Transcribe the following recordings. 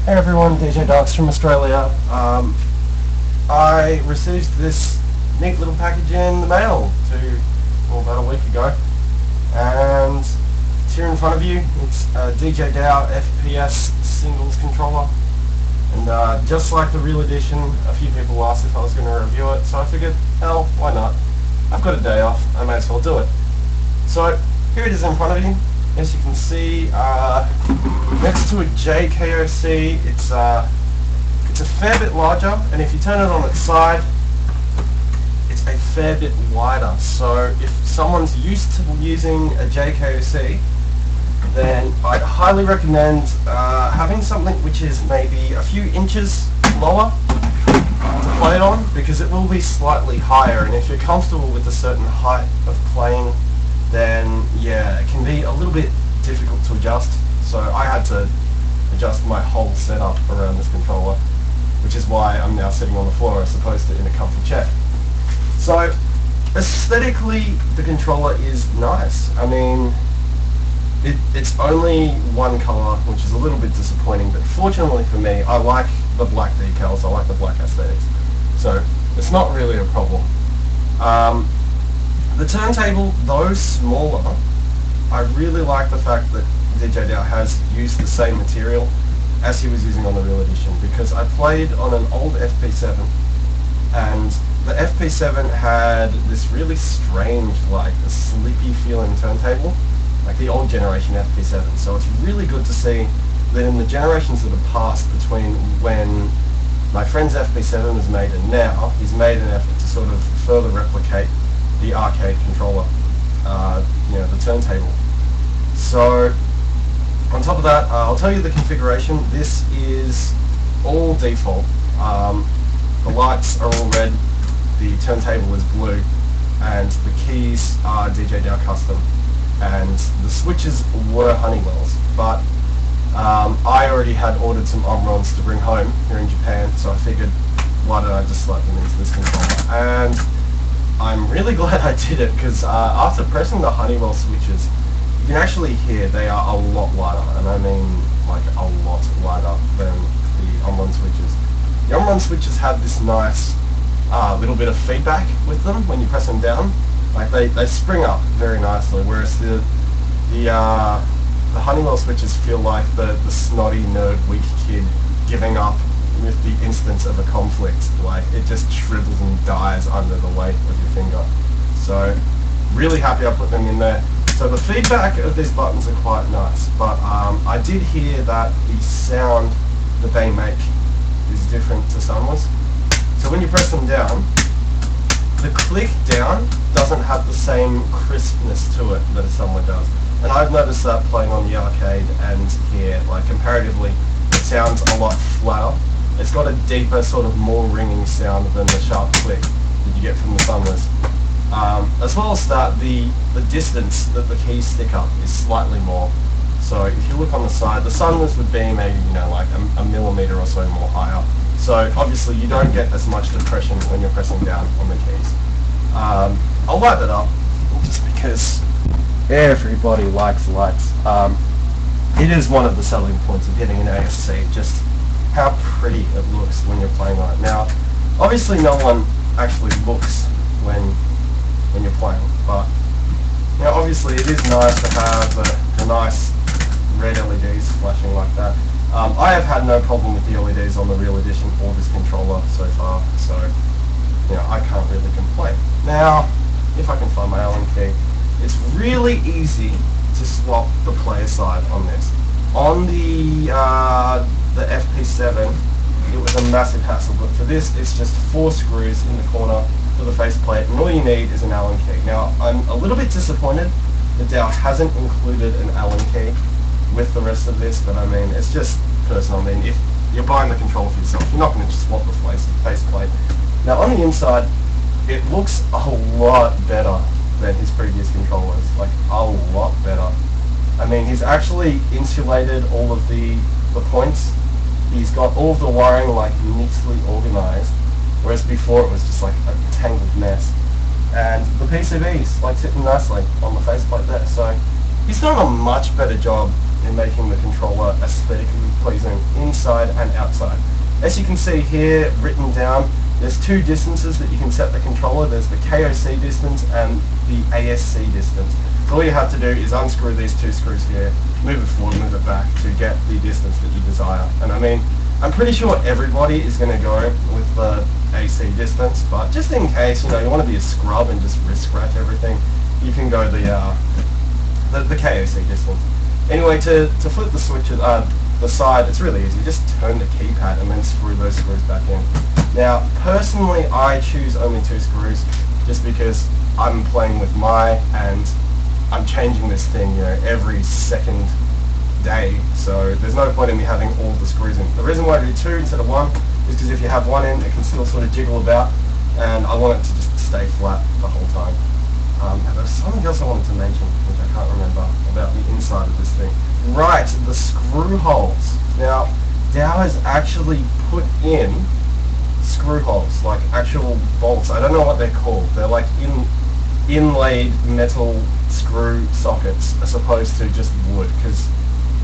Hey everyone, DJ DARQs from Australia. I received this neat little package in the mail about a week ago, and it's here in front of you. It's a DJ DAO FPS singles controller, and just like the real edition, a few people asked if I was going to review it, so I figured, hell, why not? I've got a day off, I may as well do it. So here it is in front of you. As you can see, next to a JKOC, it's a fair bit larger, and if you turn it on its side, it's a fair bit wider. So if someone's used to using a JKOC, then I'd highly recommend having something which is maybe a few inches lower to play on, because it will be slightly higher, and if you're comfortable with a certain height of playing, then yeah, it can be a little bit difficult to adjust. So I had to adjust my whole setup around this controller, which is why I'm now sitting on the floor as opposed to in a comfy chair. So aesthetically, the controller is nice. I mean, it's only one colour, which is a little bit disappointing, but fortunately for me, I like the black decals, I like the black aesthetics, so it's not really a problem. The turntable, though smaller, I really like the fact that DJ DAO has used the same material as he was using on the real edition, because I played on an old FP7, and the FP7 had this really strange, like a sleepy feeling turntable, like the old generation FP7. So it's really good to see that in the generations that have passed between when my friend's FP7 was made and now, he's made an effort to sort of further replicate the arcade controller, the turntable. So on top of that, I'll tell you the configuration. This is all default. The lights are all red, the turntable is blue, and the keys are DJ DAO custom, and the switches were Honeywell's, but I already had ordered some Omrons to bring home here in Japan, so I figured, why don't I just slap them into this controller? And I'm really glad I did it, because after pressing the Honeywell switches, you can actually hear they are a lot lighter, and I mean like a lot lighter than the Omron switches. The Omron switches have this nice little bit of feedback with them when you press them down. Like they spring up very nicely, whereas the Honeywell switches feel like the snotty nerd weak kid giving up with the instance of a conflict. Like it just shrivels and dies under the weight of your finger. So really happy I put them in there. So the feedback of these buttons are quite nice, but I did hear that the sound that they make is different to Sunless. So when you press them down, the click down doesn't have the same crispness to it that a Sunless does. And I've noticed that playing on the arcade and here, like comparatively, it sounds a lot flatter. It's got a deeper, sort of more ringing sound than the sharp click that you get from the Sunless. As well as that, the distance that the keys stick up is slightly more. So if you look on the side, the Sunless would be maybe, like a millimeter or so more higher. So obviously you don't get as much depression when you're pressing down on the keys. I'll light that up, just because everybody likes lights. It is one of the selling points of getting an ASC, just how pretty it looks when you're playing on it. Now, obviously no one actually looks when you're playing, but obviously it is nice to have the nice red LEDs flashing like that. I have had no problem with the LEDs on the real edition or this controller so far, so I can't really complain. Now, if I can find my Allen key, it's really easy to swap the player side on this. On the FP7, it was a massive hassle, but for this, it's just 4 screws in the corner for the faceplate, and all you need is an Allen key. Now, I'm a little bit disappointed that DAO hasn't included an Allen key with the rest of this, but I mean, it's just personal. I mean, if you're buying the controller for yourself, you're not going to just swap the faceplate. Now, on the inside, it looks a lot better than his previous controllers, like a lot better. I mean, he's actually insulated all of the points. He's got all of the wiring like neatly organized, whereas before it was just like a tangled mess. And the PCB's like sitting nicely on the faceplate there, so he's done a much better job in making the controller aesthetically pleasing inside and outside. As you can see here written down, there's two distances that you can set the controller. There's the KOC distance and the ASC distance. So all you have to do is unscrew these two screws here, move it forward, move it back to get the distance that you desire. And I mean, I'm pretty sure everybody is going to go with the AC distance, but just in case, you know, you want to be a scrub and just wrist scratch everything, you can go the KOC distance. Anyway, to flip the switch, the side, it's really easy. Just turn the keypad and then screw those screws back in. Now, personally, I choose only two screws just because I'm playing with and I'm changing this thing, you know, every second day, so there's no point in me having all the screws in. The reason why I do two instead of one is because if you have one in, it can still sort of jiggle about, and I want it to just stay flat the whole time. And there's something else I wanted to mention, which I can't remember, about the inside of this thing. Right, the screw holes. Now, DAO has actually put in screw holes, like actual bolts. I don't know what they're called. They're like inlaid metal screw sockets as opposed to just wood, because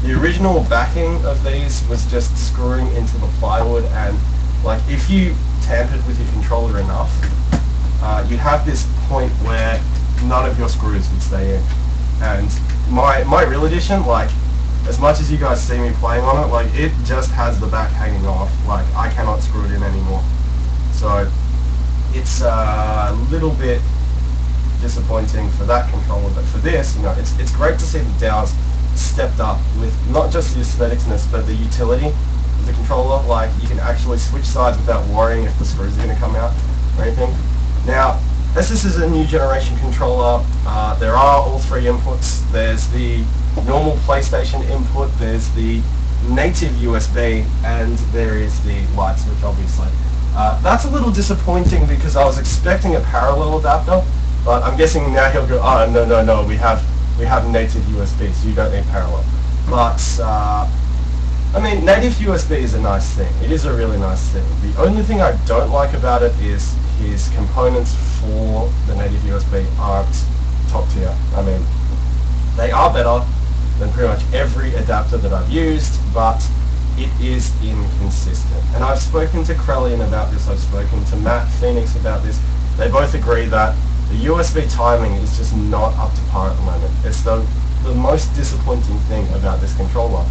the original backing of these was just screwing into the plywood, and like if you tampered with your controller enough, you'd have this point where none of your screws would stay in. And my real edition, like, as much as you guys see me playing on it, like, it just has the back hanging off. Like, I cannot screw it in anymore. So it's a little bit disappointing for that controller, but for this, you know, it's great to see the DAOs stepped up with not just the aestheticsness, but the utility of the controller. Like, you can actually switch sides without worrying if the screws are going to come out or anything. Now, as this is a new generation controller, there are all three inputs. There's the normal PlayStation input, there's the native USB, and there is the light switch, obviously. That's a little disappointing because I was expecting a parallel adapter, but I'm guessing now he'll go, oh, no, we have native USB, so you don't need parallel. But, I mean, native USB is a nice thing. It is a really nice thing. The only thing I don't like about it is his components for the native USB aren't top tier. I mean, they are better than pretty much every adapter that I've used, but it is inconsistent. And I've spoken to Krellian about this, I've spoken to Matt Phoenix about this. They both agree that the USB timing is just not up to par at the moment. It's the most disappointing thing about this controller.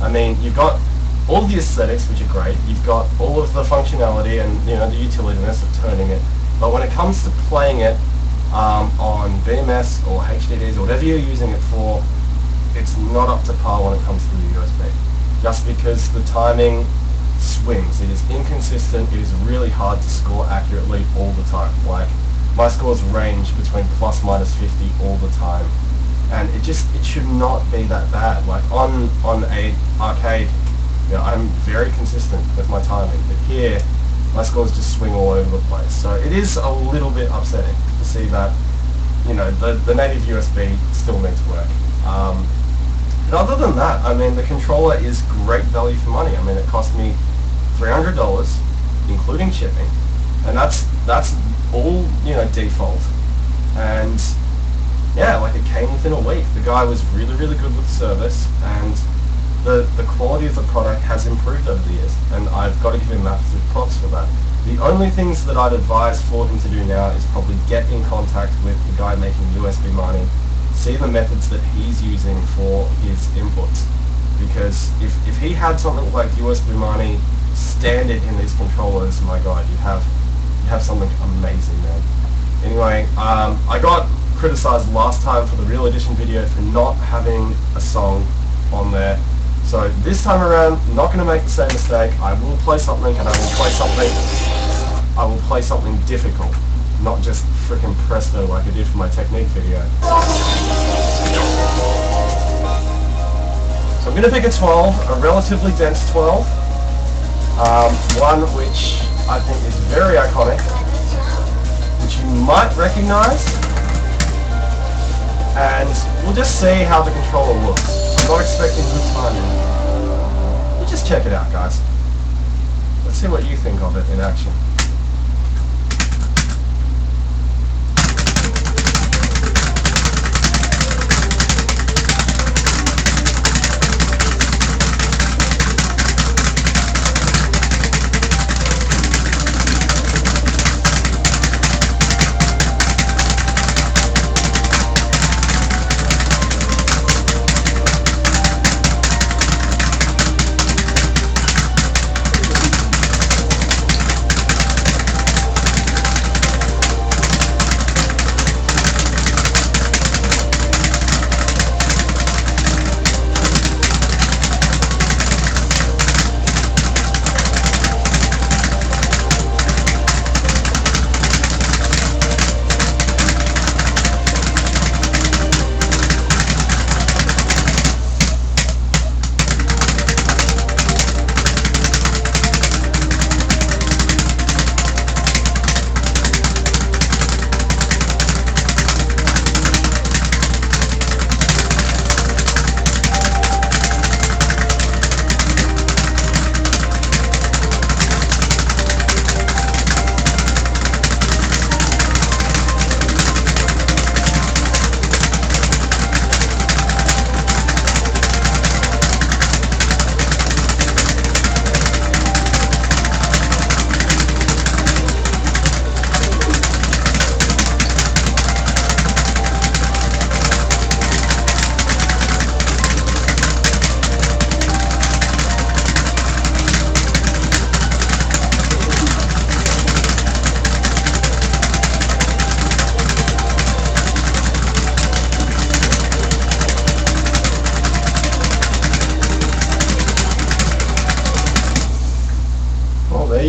I mean, you've got all the aesthetics, which are great. You've got all of the functionality and, you know, the utilityness of turning it. But when it comes to playing it on BMS or HDDs or whatever you're using it for, it's not up to par when it comes to the USB. Just because the timing swings. It is inconsistent. It is really hard to score accurately all the time. Like, my scores range between plus minus 50 all the time. And it should not be that bad. Like, on a arcade, you know, I'm very consistent with my timing, but here my scores just swing all over the place. So it is a little bit upsetting to see that, you know, the native USB still needs work. But other than that, I mean, the controller is great value for money. I mean, it cost me $300, including shipping, and that's all, you know, default. And yeah, like, it came within a week. The guy was really, really good with service, and the quality of the product has improved over the years, and I've got to give him massive props for that. The only things that I'd advise for him to do now is probably get in contact with the guy making USB mining, see the methods that he's using for his inputs, because if he had something like USB mining standard in these controllers, my god, you'd have something amazing, man. Anyway, I got criticized last time for the Real Edition video for not having a song on there. So this time around, I'm not going to make the same mistake. I will play something, and I will play something difficult, not just frickin' Presto like I did for my technique video. So I'm going to pick a 12, a relatively dense 12, one which I think is very iconic, which you might recognize, and we'll just see how the controller looks. I'm not expecting good timing. We'll just check it out, guys. Let's see what you think of it in action.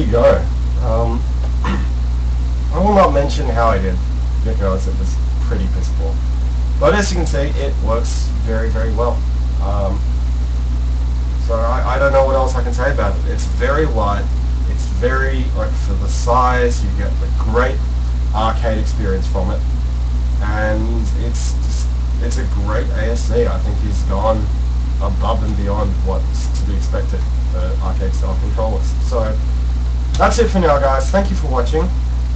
you go. I will not mention how I did, because it was pretty piss poor. But as you can see, it works very, very well. So I don't know what else I can say about it. It's very light. It's very, like, for the size, you get a great arcade experience from it. And it's a great ASC. I think he's gone above and beyond what's to be expected for arcade style controllers. So that's it for now, guys. Thank you for watching.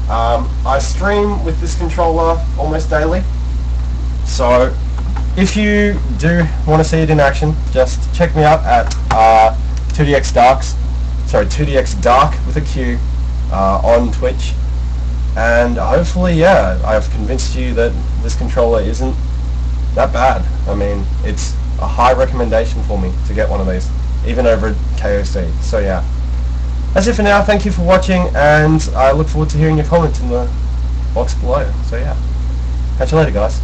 I stream with this controller almost daily. So if you do want to see it in action, just check me out at 2DX DARQs. Sorry, 2DX Dark with a Q on Twitch. And hopefully, yeah, I've convinced you that this controller isn't that bad. I mean, it's a high recommendation for me to get one of these, even over at KOC. So yeah, that's it for now. Thank you for watching, and I look forward to hearing your comments in the box below. So yeah, catch you later, guys.